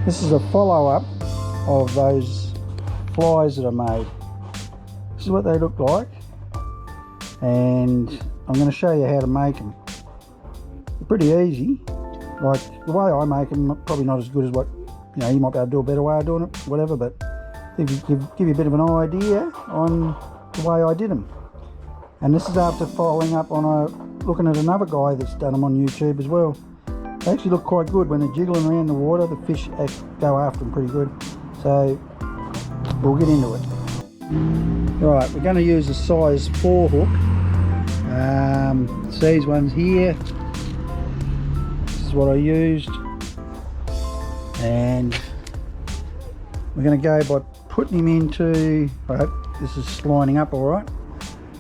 This is a follow-up of those flies that I made. This is what they look like, and I'm going to show you how to make them. They're pretty easy. Like the way I make them, probably not as good as what you might be able to do a better way of doing it, whatever. But give you a bit of an idea on the way I did them. And this is after following up on looking at another guy that's done them on YouTube as well. They actually look quite good when they're jiggling around the water. The fish go after them pretty good. So we'll get into it. Right, we're going to use a size 4 hook. It's these ones here. This is what I used. And we're going to go by putting him into, I hope this is lining up all right.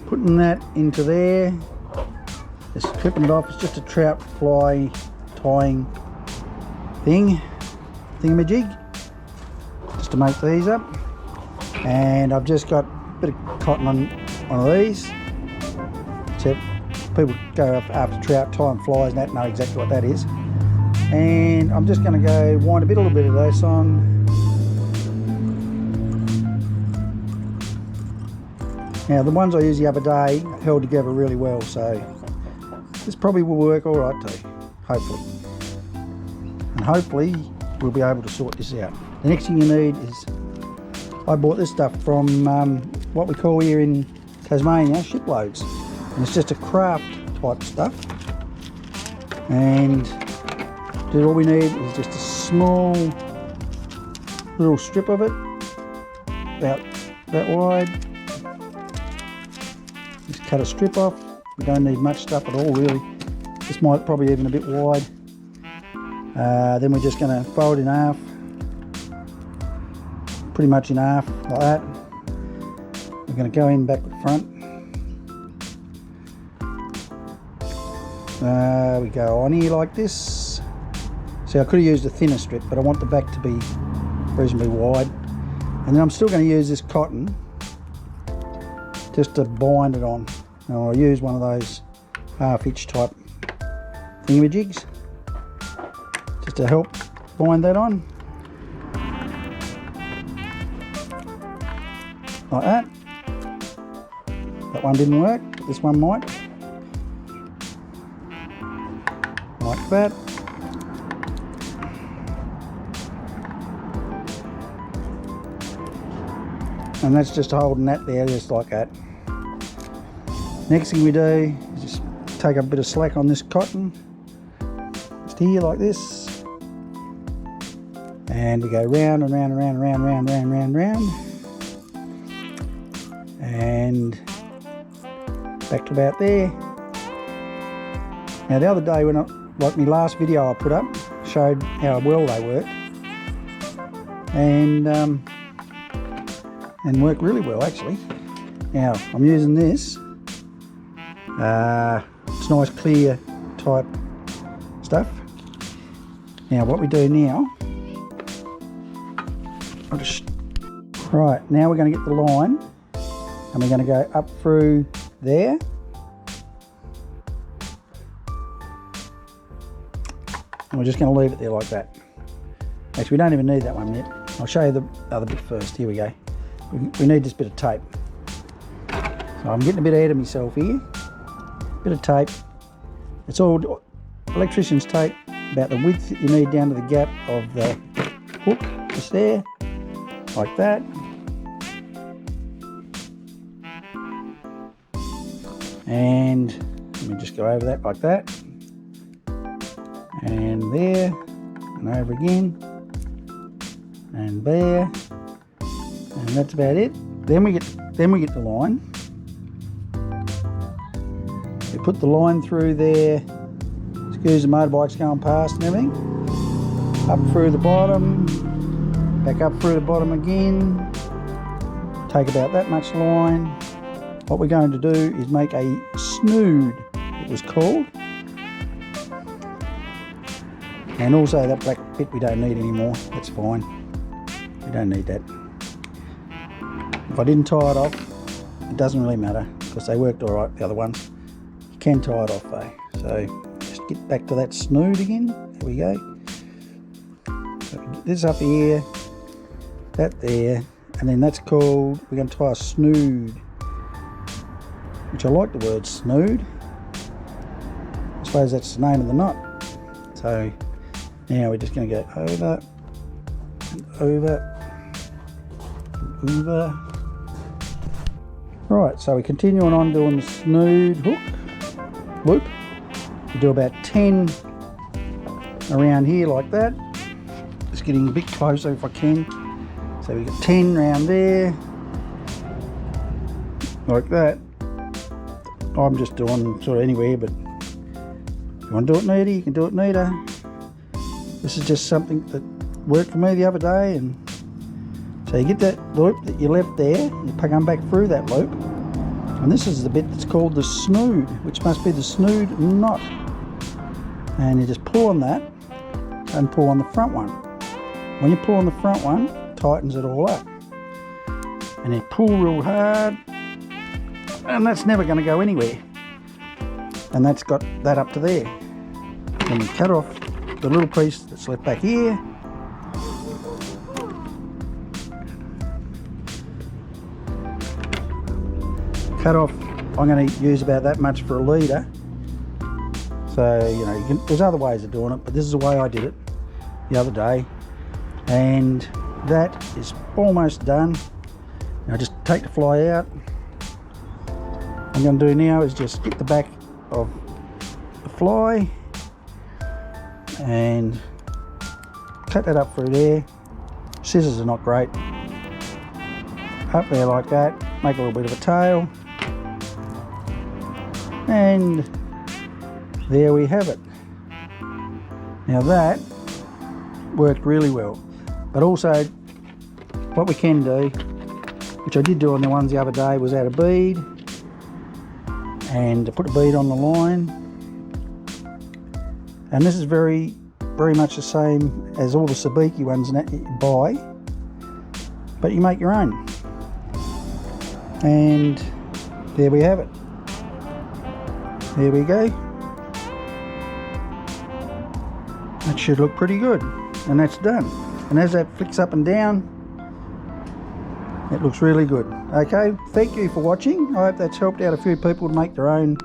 Putting that into there. Just clipping it off. It's just a trout fly tying thingamajig, just to make these up. And I've just got a bit of cotton on one of these. So people go up after trout tying flies and that know exactly what that is. And I'm just going to go wind a little bit of this on. Now the ones I used the other day held together really well, so this probably will work all right too, hopefully. And hopefully we'll be able to sort this out. The next thing you need is, I bought this stuff from what we call here in Tasmania shiploads, and it's just a craft type stuff. And all we need is just a small little strip of it, about that wide. Just cut a strip off. We don't need much stuff at all really. This might probably even a bit wide. Then we're just going to fold in half, pretty much in half like that. We're going to go in back to front. We go on here like this. See, I could have used a thinner strip, but I want the back to be reasonably wide. And then I'm still going to use this cotton just to bind it on. Now I'll use one of those half-inch type thingamajigs just to help bind that on. Like that. That one didn't work, but this one might. Like that. And that's just holding that there, just like that. Next thing we do is just take a bit of slack on this cotton, just here like this, and we go round and round and round and round and round and round and round, and back to about there. Now the other day, when like my last video I put up, showed how well they work, and work really well actually. Now I'm using this. It's nice clear type stuff. Now what we do now, right, now we're going to get the line and we're going to go up through there, and we're just going to leave it there like that. Actually, we don't even need that one yet. I'll show you the other bit first. Here we go. We need this bit of tape. So I'm getting a bit ahead of myself here. Bit of tape. It's all electrician's tape, about the width that you need down to the gap of the hook, just there, like that. And let me just go over that like that, and there, and over again, and there, and that's about it. Then we get the line. We put the line through there, excuse the motorbikes going past and everything, up through the bottom, back up through the bottom again, take about that much line. What we're going to do is make a snood, it was called, and also that black bit we don't need anymore, that's fine, we don't need that. If I didn't tie it off, it doesn't really matter because they worked alright, the other ones. You can tie it off though. So just get back to that snood again. There we go. So this up here, that there, and then that's called, we're going to tie a snood, which I like the word snood. I suppose that's the name of the knot. So now we're just going to go over, and over, and over. Right, so we're continuing on doing the snood hook loop. We do about 10 around here like that. Just getting a bit closer if I can. So we got 10 around there, like that. I'm just doing sort of anywhere, but if you want to do it neater, you can do it neater. This is just something that worked for me the other day, and so you get that loop that you left there, you come back through that loop, and this is the bit that's called the snood, which must be the snood knot. And you just pull on that and pull on the front one. When you pull on the front one, it tightens it all up. And you pull real hard, and that's never going to go anywhere. And that's got that up to there. Then you cut off the little piece that's left back here. Cut off, I'm going to use about that much for a leader. So, you know, there's other ways of doing it, but this is the way I did it the other day. And that is almost done. Now just take the fly out. What I'm going to do now is just get the back of the fly and cut that up through there. Scissors are not great. Up there like that, make a little bit of a tail. And there we have it. Now that worked really well. But also, what we can do, which I did do on the ones the other day, was add a bead and put a bead on the line. And this is very much the same as all the Sabiki ones that you buy, but you make your own. And there we have it. There we go. That should look pretty good, and that's done. And as that flicks up and down, it looks really good. Okay, thank you for watching. I hope that's helped out a few people to make their own